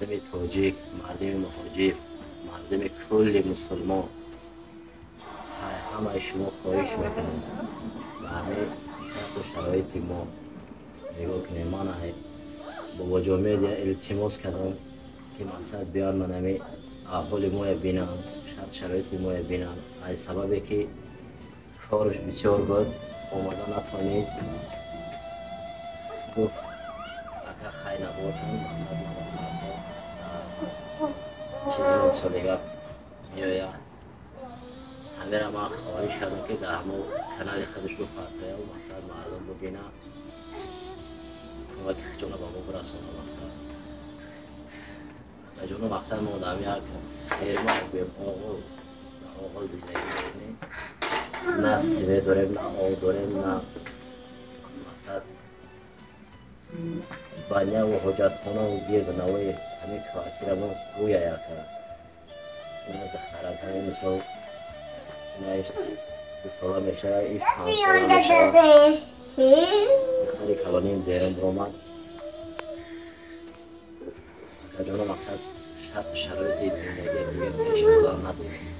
مردم تاجیک، مردم مهاجر، مردم کل مسلمان همه شما خواهش میکنم و همه شرط و شرایط ما نگاه کنیم. من بابا جامعه التماس کردم که مقصد بیار من همه احوال ما بینم، شرط شرایط ما بینم. از سببی که کارش بسیار بود آمدن نتوانست، گفت اگر خیلی نبود مقصد ما چیزی ممسالیگه میاید. همه را من خواهش کردم که در همه کانال خودش بپرتاید و مقصد مردم ببینه، کمک خجانه با ما برسونه. مقصد خجانه مقصد ما در یک خیر ما بیم آقل زندگی میکنیم، نه سیمه داریم، نه آب داریم، نه مقصد بانیا و حجت خانه و گیر به نوای همه کوارتیر ما روی کرد. این از دخترک همه مثال اینش 2 ساله میشه، ایش 5 ساله میشه. دختری کلانیم دیرم برامد. خجانه مقصد شرط شرایط زندگی دیگر پیش بردار نداریم.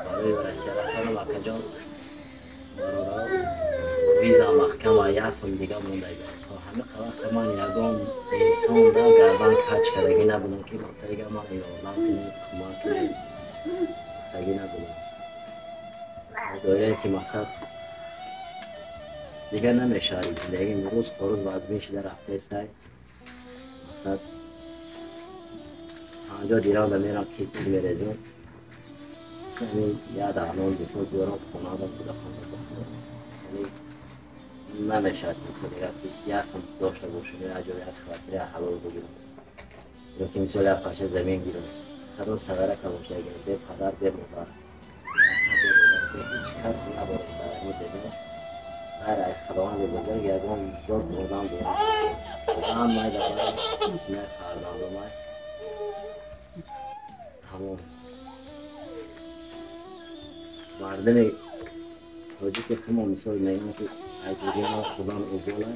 برای برسی رفتن مکه جان برادر ویزا محکمه 1 سال دیگه مونده بود. تا همه وقت من یگان انسان در گردن کج کردگی نبودم که مقصد دیگه من یادم کنید کمک کنید گفتگی نبودم. دایره که مقصد دیگه نمیشه زندگی روز تا روز وزمین شده رفته است. مقصد آنجا دیران میرم که پول بریزم، یعنی یاد الان بسیار دوران خونه آدم خدا خانه بخونه، یعنی نمیشه مثل دیگه که یه سم داشته باشم یا اجاره یک خاطره حلال بگیرم یا که مثل یک پارچه زمین گیرم خدا سواره که باشه گیرم به پدر به مادر به هیچ کس نباید در این بگیرم غیر خداوند بزرگ یگان ذات مردم بیرم هم مای در نه فرزند مای تمام مردم تاجیک خیلی مثال میگن که اجوری ما خودم اوگاله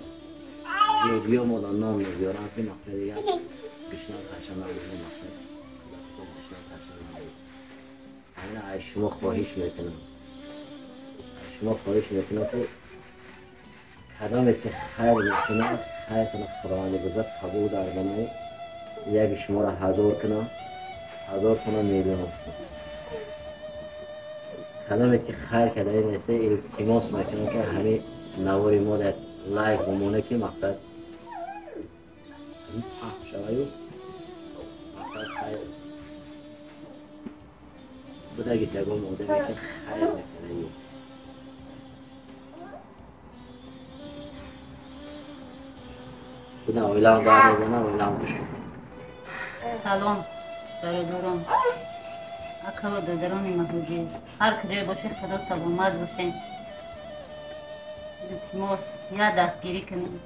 جوگی ما در نام میگیارن که مقصد دیگر بیشتر خشن نبوده مقصد بیشتر خشن نبوده. همین از شما خواهش میکنم که کدامی که خیر میکنه خیرتون خداوند بزرگ قبول در بنای یک شما را 1000 کنه 1000 کنه میلیون کدامی که خیر کرده نیسته التماس میکنم که همه نواری ما در لایک بمونه که مقصد پخش شوید مقصد خیر بوده که چگاه موده که خیر میکنه. بوده اویلان دار میزنه اویلان بشکن. سلام برادران اکا و دادران مهاجر هر کجای باشه خدا سلامت باشین. التماس یا دستگیری کنیم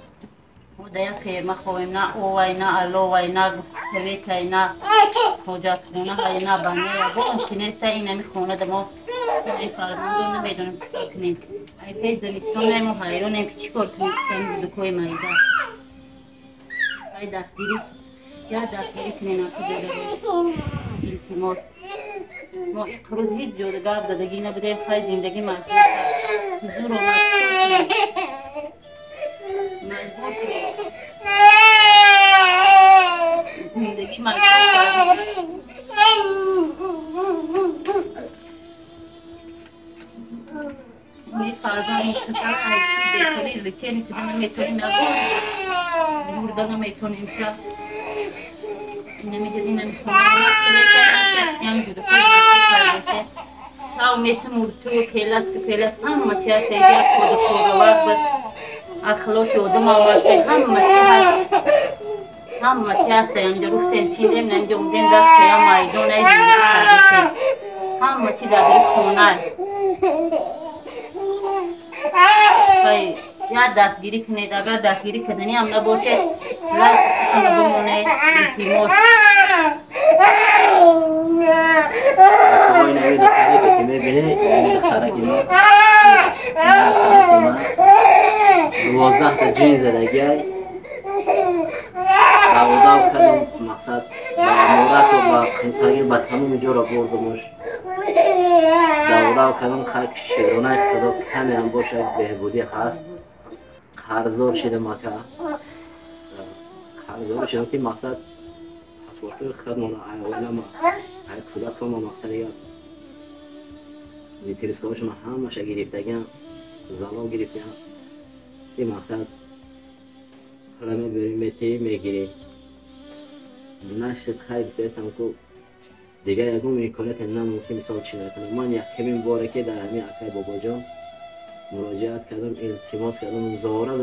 ما در یک خیرمه خواهیم نه اووی نه الووی نه سویتای نه حجت خونه های نه بنده با اون چی نیسته این همی خونه در ما این فرزند رو نمیدونیم چی کار کنیم. این پیش زمستان نیم و حیرانیم که چی کار کنیم این دکوی مایده های دستگیری یا دستگیری کنیم اکا دادران التماس ما یک روز هیچ جور گرد دادگی نبوده خواهی زندگی مجبور کرد حضور آمد مجبور شد زندگی مجبور کرد می فرزان مختصر حیثی بهتری لچه نکده نمیتونیم نگون دور داده نمیتونیم شد نمیدونی نمیتونیم شاو میشه مرچو و پیلس که پیلس همه چی هست ایدی خود وقت بود اخلاق آدم آمد همه چی هست یعنی در رفتیم چیزیم نمیده بودیم دست یا مایدون ای زندگی کردیم همه چی در دل خونه یا دستگیری کنید اگر دستگیری کردنی هم نباشه لایک کنه بمونه التماس این همه دختره که میبینه این دختره که ما 12 تا جین زدگی داو کردم مقصد با امارت و با خمسایی با تمام جا را بردمش داو کردم خاک شیرونه خدا کمی هم باشه بهبودی هست قرضدار شدم اکا قرضدار شدم که مقصد پاسپورت خودمان اولا ما های کودک ما مقصد یا تلسکوپشون همش گرفتگم زمان گرفتیم که مقصد حالا میبریم به تی میگیریم نشد خیلی پیسم که دیگه یکم میکنه نممکن مثال چی نکنم من یک کمین باره که در همین اکای بابا جان مراجعت کردم التماس کردم زاره